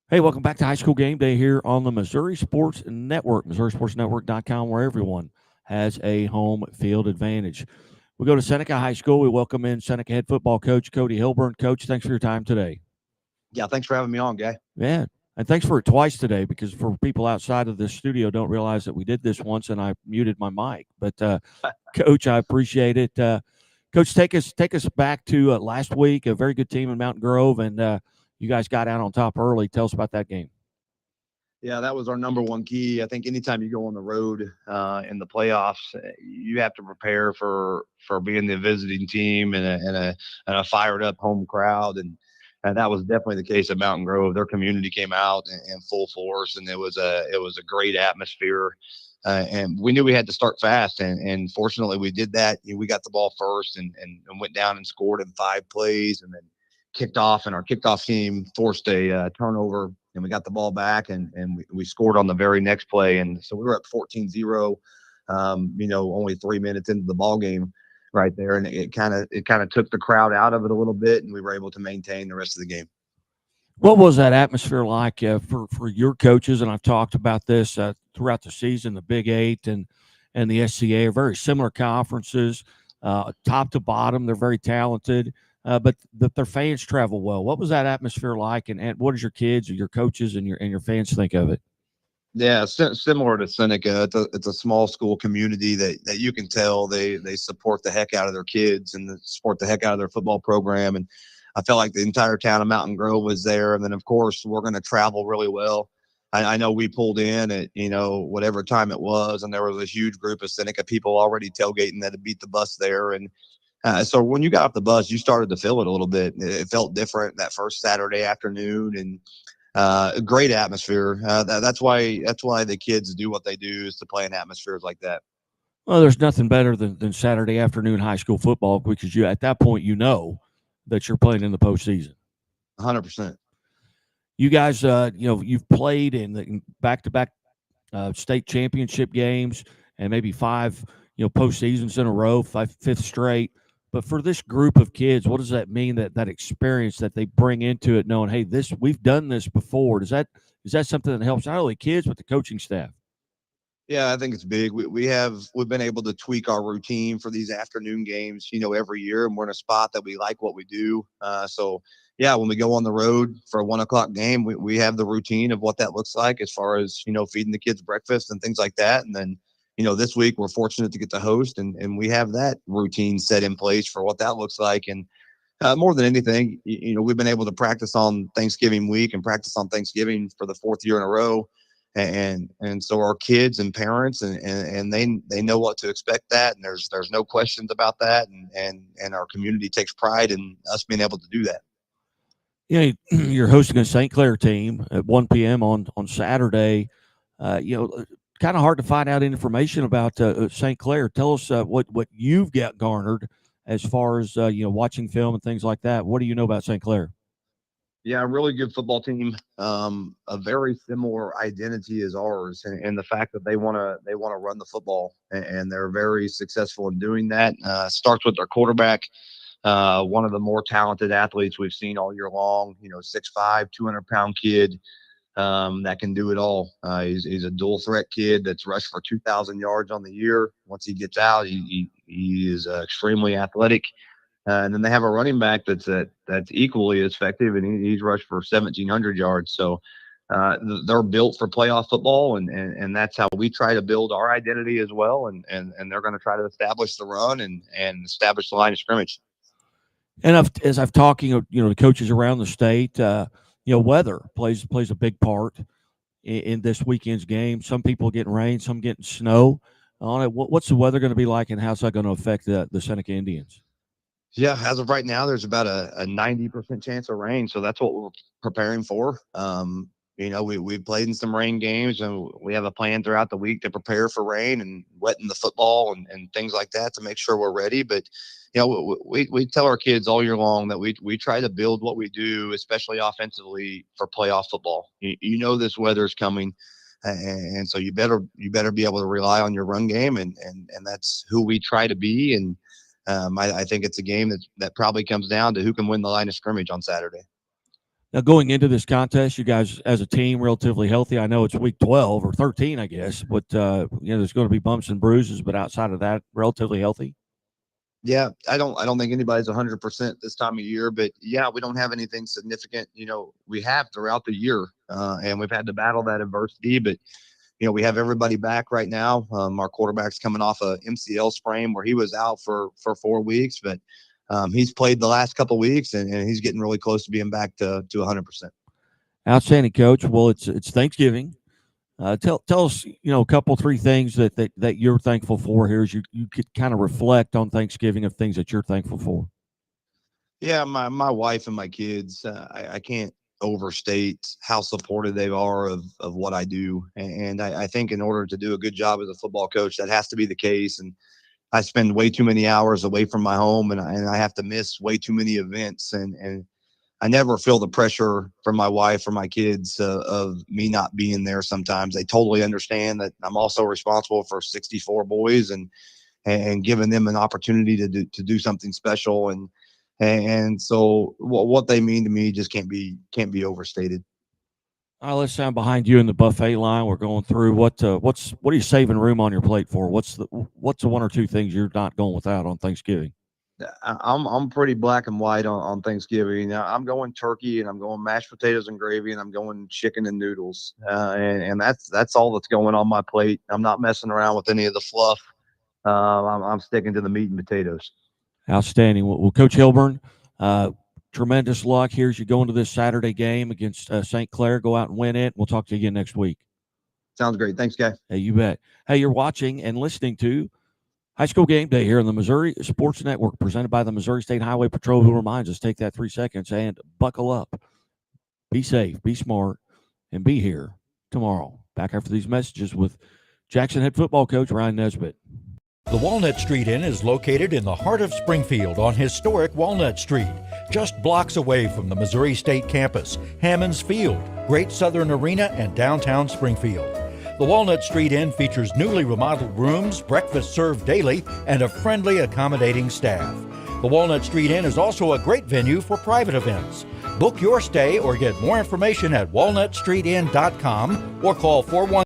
Hey, welcome back to High School Game Day here on the Missouri Sports Network, MissouriSportsNetwork.com, where everyone has a home field advantage. We go to Seneca High School. We welcome in Seneca head football coach Cody Hilburn. Coach, thanks for your time today. Yeah, thanks for having me on, Guy. Yeah, and thanks for it twice today because for people outside of the studio don't realize that we did this once and I muted my mic. But Coach, I appreciate it. Coach, take us back to last week. A very good team in Mountain Grove, and you guys got out on top early. Tell us about that game. Yeah, that was our number one key. I think anytime you go on the road in the playoffs, you have to prepare for being the visiting team and a fired up home crowd, and that was definitely the case at Mountain Grove. Their community came out in full force, and it was a great atmosphere. And we knew we had to start fast, and fortunately we did that. We got the ball first and went down and scored in 5 plays, and then kicked off, and our kickoff team forced a turnover, and we got the ball back, and we scored on the very next play. And so we were up 14-0, only 3 minutes into the ball game right there. And it kind of took the crowd out of it a little bit, and we were able to maintain the rest of the game. What was that atmosphere like for your coaches? And I've talked about this throughout the season. The Big Eight and the SCA are very similar conferences, top to bottom. They're very talented, but their fans travel well. What was that atmosphere like? And what does your kids or your coaches and your fans think of it? Yeah, similar to Seneca, it's a small school community that you can tell they support the heck out of their kids and they support the heck out of their football program. And I felt like the entire town of Mountain Grove was there. And then of course we're going to travel really well. I know we pulled in at whatever time it was, and there was a huge group of Seneca people already tailgating that had beat the bus there. And so when you got off the bus, you started to feel it a little bit. It felt different that first Saturday afternoon, and a great atmosphere. That's why the kids do what they do, is to play in atmospheres like that. Well, there's nothing better than Saturday afternoon high school football because you at that point you know that you're playing in the postseason. 100%. You guys, you've played in the back-to-back state championship games and maybe five, postseasons in a row, fifth straight. But for this group of kids, what does that mean? That experience that they bring into it, knowing, hey, this we've done this before. Is that something that helps not only kids but the coaching staff? Yeah, I think it's big. We've been able to tweak our routine for these afternoon games, every year, and we're in a spot that we like what we do. So yeah, when we go on the road for a 1 o'clock game, we have the routine of what that looks like as far as feeding the kids breakfast and things like that. And then this week we're fortunate to get to host, and we have that routine set in place for what that looks like. And more than anything, we've been able to practice on Thanksgiving week and practice on Thanksgiving for the fourth year in a row, and so our kids and parents and they know what to expect, that, and there's no questions about that, and our community takes pride in us being able to do that. You're hosting a St. Clair team at 1 p.m. on Saturday. Kind of hard to find out information about St. Clair. Tell us what you've got garnered as far as watching film and things like that. What do you know about St. Clair? Yeah, a really good football team. A very similar identity as ours, and the fact that they want to run the football, and they're very successful in doing that. Starts with their quarterback, one of the more talented athletes we've seen all year long. 6'5", 200-pound kid, that can do it all. He's a dual threat kid that's rushed for 2,000 yards on the year. Once he gets out, he is extremely athletic. And then they have a running back that's equally as effective, and he's rushed for 1,700 yards. So they're built for playoff football, and that's how we try to build our identity as well. And they're going to try to establish the run and establish the line of scrimmage. And as I've talking, to coaches around the state, weather plays a big part in this weekend's game. Some people getting rain, some getting snow on it. What's the weather going to be like, and how's that going to affect the Seneca Indians? Yeah, as of right now, there's about a 90% chance of rain, so that's what we're preparing for. We've played in some rain games, and we have a plan throughout the week to prepare for rain and wetting the football and things like that to make sure we're ready. But we tell our kids all year long that we try to build what we do, especially offensively, for playoff football. This weather's coming, and so you better be able to rely on your run game, and that's who we try to be. And I think it's a game that probably comes down to who can win the line of scrimmage on Saturday. Now, going into this contest, you guys as a team relatively healthy. I know it's week 12 or 13, I guess, but there's going to be bumps and bruises. But outside of that, relatively healthy. Yeah, I don't think anybody's 100% this time of year, but yeah, we don't have anything significant. We have throughout the year, and we've had to battle that adversity. But we have everybody back right now. Our quarterback's coming off a MCL sprain where he was out for 4 weeks, but he's played the last couple of weeks, and he's getting really close to being back to 100%. Outstanding, Coach. Well, it's Thanksgiving. Tell us, a couple, three things that you're thankful for here as you could kind of reflect on Thanksgiving of things that you're thankful for. Yeah, my wife and my kids, I can't overstate how supportive they are of what I do. And I think in order to do a good job as a football coach, that has to be the case. And I spend way too many hours away from my home, and I have to miss way too many events. And I never feel the pressure from my wife or my kids of me not being there sometimes. They totally understand that I'm also responsible for 64 boys and giving them an opportunity to do something special. And so what they mean to me just can't be overstated. All right, let's stand behind you in the buffet line. We're going through what are you saving room on your plate for? What's the one or two things you're not going without on Thanksgiving? I'm pretty black and white on Thanksgiving. I'm going turkey, and I'm going mashed potatoes and gravy, and I'm going chicken and noodles, and that's all that's going on my plate. I'm not messing around with any of the fluff. I'm sticking to the meat and potatoes. Outstanding. Well, Coach Hilburn, tremendous luck here as you go into this Saturday game against St. Clair. Go out and win it. We'll talk to you again next week. Sounds great. Thanks, guy. Hey, you bet. Hey, you're watching and listening to High School Game Day here on the Missouri Sports Network, presented by the Missouri State Highway Patrol, who reminds us, take that 3 seconds and buckle up. Be safe, be smart, and be here tomorrow. Back after these messages with Jackson head football coach Ryan Nesbitt. The Walnut Street Inn is located in the heart of Springfield on historic Walnut Street, just blocks away from the Missouri State campus, Hammonds Field, Great Southern Arena, and downtown Springfield. The Walnut Street Inn features newly remodeled rooms, breakfast served daily, and a friendly, accommodating staff. The Walnut Street Inn is also a great venue for private events. Book your stay or get more information at walnutstreetinn.com or call 410